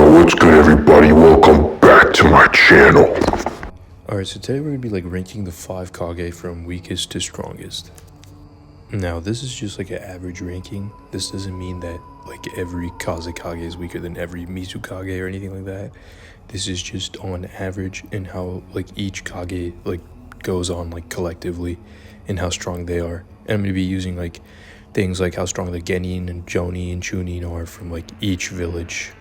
what's good everybody? Welcome back to my channel. Alright, so today we're going to be ranking the 5 Kage from weakest to strongest. Now, this is just an average ranking. This doesn't mean that every Kazekage is weaker than every Mizukage or anything like that. This is just on average and how each Kage goes on collectively and how strong they are. And I'm going to be using things like how strong the Genin and Jonin and Chunin are from each village.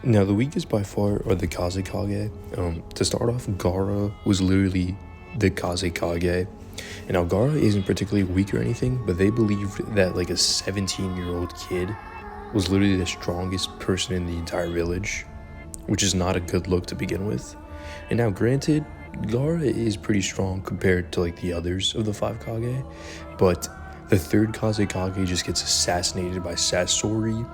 Now, the weakest by far are the Kazekage. To start off, Gaara was literally the Kazekage. And now Gaara isn't particularly weak or anything, but they believed that a 17-year-old kid was literally the strongest person in the entire village, which is not a good look to begin with. And now, granted, Gaara is pretty strong compared to the others of the 5 Kage, but the 3rd Kazekage just gets assassinated by Sasori,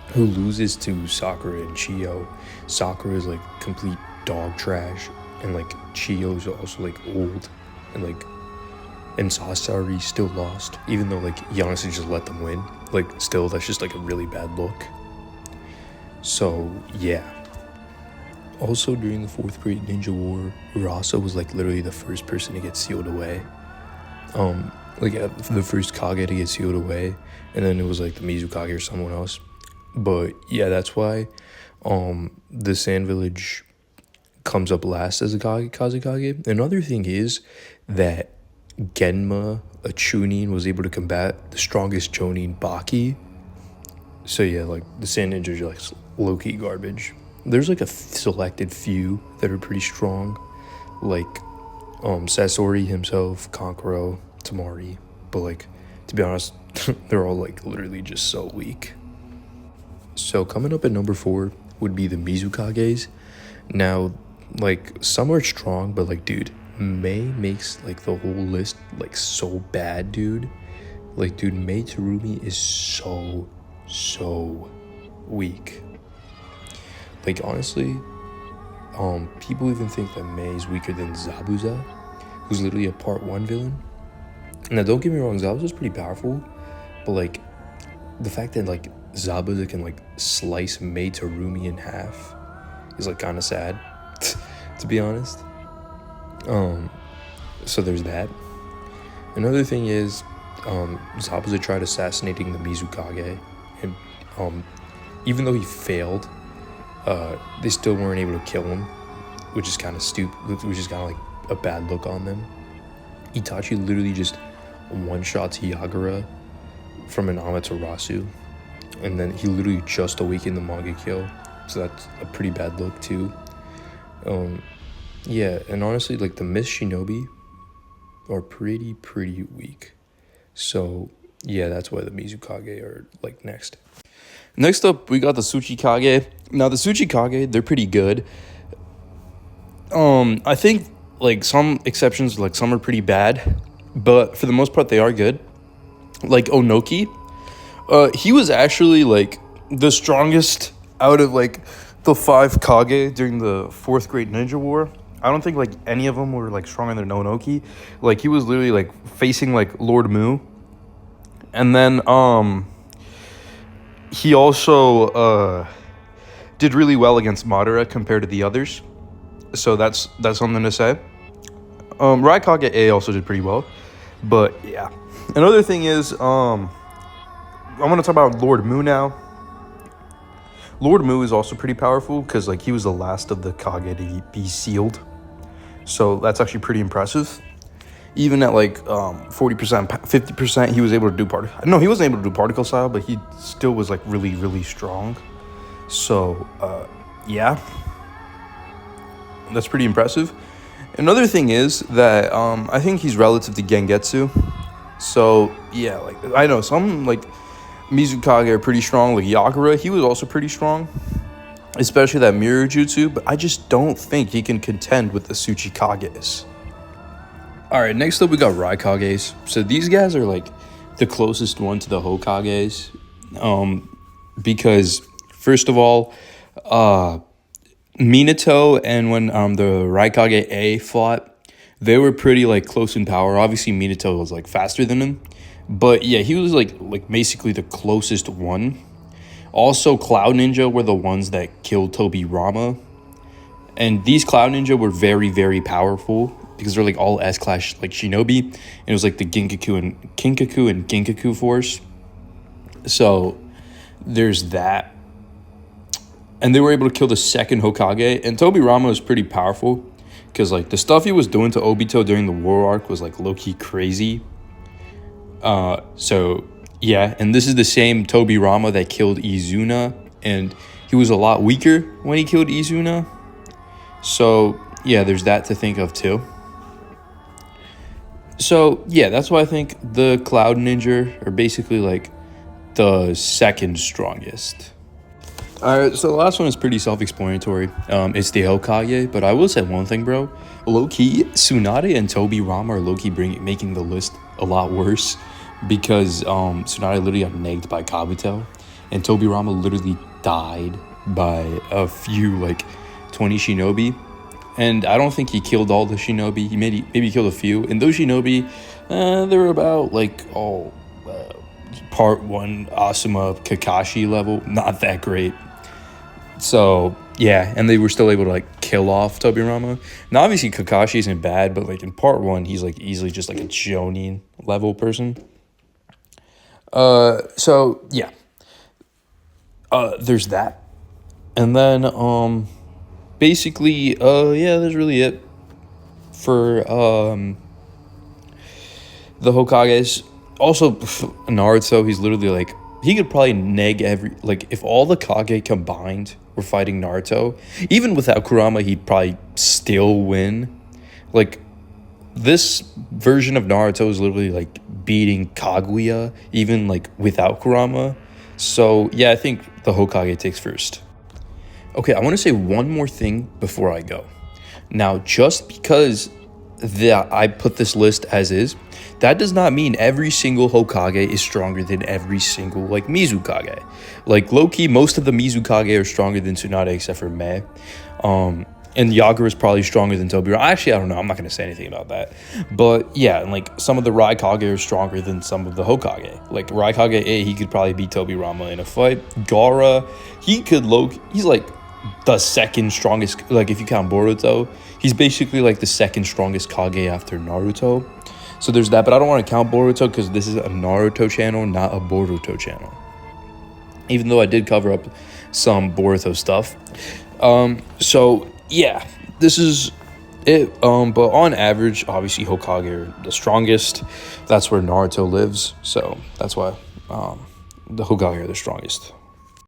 who loses to Sakura and Chiyo. Sakura is complete dog trash, and Chiyo is also old, and Sasori still lost, even though he honestly just let them win. Still, that's just a really bad look. So yeah. Also, during the 4th Great Ninja War, Rasa was literally the first person to get sealed away. The first Kage to get sealed away, and then it was the Mizukage or someone else. But yeah, that's why the Sand Village comes up last as a Kazekage. Another thing is that Genma, a Chunin, was able to combat the strongest Jonin, Baki. So yeah, the Sand Ninjas are low-key garbage. There's a selected few that are pretty strong, Sasori himself, Kankuro, Tamari. But to be honest, they're all literally just so weak. So coming up at number 4 would be the Mizukages. Now, some are strong, but dude, Mei makes the whole list so bad, dude. Dude, Mei Terumi is so weak. Honestly, people even think that Mei is weaker than Zabuza, who's literally a part 1 villain. Now, don't get me wrong, Zabuza's pretty powerful, but the fact that Zabuza can slice Mei Terumi in half is kind of sad, to be honest. So there's that. Another thing is, Zabuza tried assassinating the Mizukage, and even though he failed, they still weren't able to kill him, which is kind of stupid, which is kind of a bad look on them. Itachi literally just one-shots Yagura from an Amaterasu, and then he literally just awakened the manga kill, so that's a pretty bad look too. Yeah, and honestly, the Mist Shinobi are pretty weak. So yeah, that's why the Mizukage are next. Next up, we got the Tsuchikage. Now, the Tsuchikage, they're pretty good. I think some exceptions, some are pretty bad, but for the most part, they are good. Onoki, he was actually the strongest out of the 5 Kage during the 4th Great Ninja War. I don't think any of them were stronger than Onoki. He was literally facing Lord Mu, and then he also did really well against Madara compared to the others. So that's something to say. Raikage A also did pretty well, but yeah. Another thing is, I want to talk about Lord Mu now. Lord Mu is also pretty powerful because he was the last of the Kage to be sealed. So that's actually pretty impressive. Even at 40%, 50%, he was able to do particle. No, he wasn't able to do particle style, but he still was really strong. So yeah, that's pretty impressive. Another thing is that I think he's relative to Gengetsu. So yeah, I know some Mizukage are pretty strong. Yagura, he was also pretty strong, especially that mirror jutsu, but I just don't think he can contend with the Tsuchikages. Alright, next up we got Raikages. So these guys are the closest one to the Hokages, because first of all, Minato and when the Raikage A fought, they were pretty close in power. Obviously Minato was faster than him, but yeah, he was like basically the closest one. Also, Cloud Ninja were the ones that killed Tobirama. And these Cloud Ninja were very, very powerful because they're like all S-class like shinobi. And it was like the Kinkaku and Ginkaku force. So there's that. And they were able to kill the second Hokage. And Tobirama was pretty powerful because like the stuff he was doing to Obito during the war arc was like low-key crazy. So yeah, and this is the same Tobirama that killed Izuna, and he was a lot weaker when he killed Izuna. So yeah, there's that to think of too. So yeah, that's why I think the Cloud Ninja are basically like the second strongest. Alright, so the last one is pretty self-explanatory. It's the Hokage, but I will say one thing, bro. Low-key, Tsunade and Tobirama are low-key making the list a lot worse because Tsunade literally got nagged by Kabuto, and Tobirama literally died by a few, like, 20 shinobi. And I don't think he killed all the shinobi. He maybe killed a few. And those shinobi, they were about, like, part 1 Asuma Kakashi level. Not that great. So, yeah, and they were still able to, like, kill off Tobirama. Now, obviously, Kakashi isn't bad, but, like, in part 1, he's, like, easily just, like, a Jonin level person. So, yeah. There's that. And then, basically, yeah, that's really it for, the Hokages. Also, Naruto, he's literally, like, he could probably neg if all the Kage combined were fighting Naruto, even without Kurama, he'd probably still win. Like, this version of Naruto is literally, like, beating Kaguya, even, like, without Kurama. So, yeah, I think the Hokage takes first. Okay, I want to say one more thing before I go. Now, just because I put this list as is, that does not mean every single Hokage is stronger than every single, like, Mizukage. Like, low-key, most of the Mizukage are stronger than Tsunade except for Mei. And Yagura is probably stronger than Tobirama. Actually, I don't know. I'm not going to say anything about that. But, yeah, and, like, some of the Raikage are stronger than some of the Hokage. Like, Raikage A, he could probably beat Tobirama in a fight. Gaara, he's, like, the second strongest, like, if you count Boruto. He's basically, like, the second strongest Kage after Naruto. So there's that, but I don't want to count Boruto because this is a Naruto channel, not a Boruto channel. Even though I did cover up some Boruto stuff. So, yeah, this is it. But on average, obviously, Hokage are the strongest. That's where Naruto lives. So that's why the Hokage are the strongest.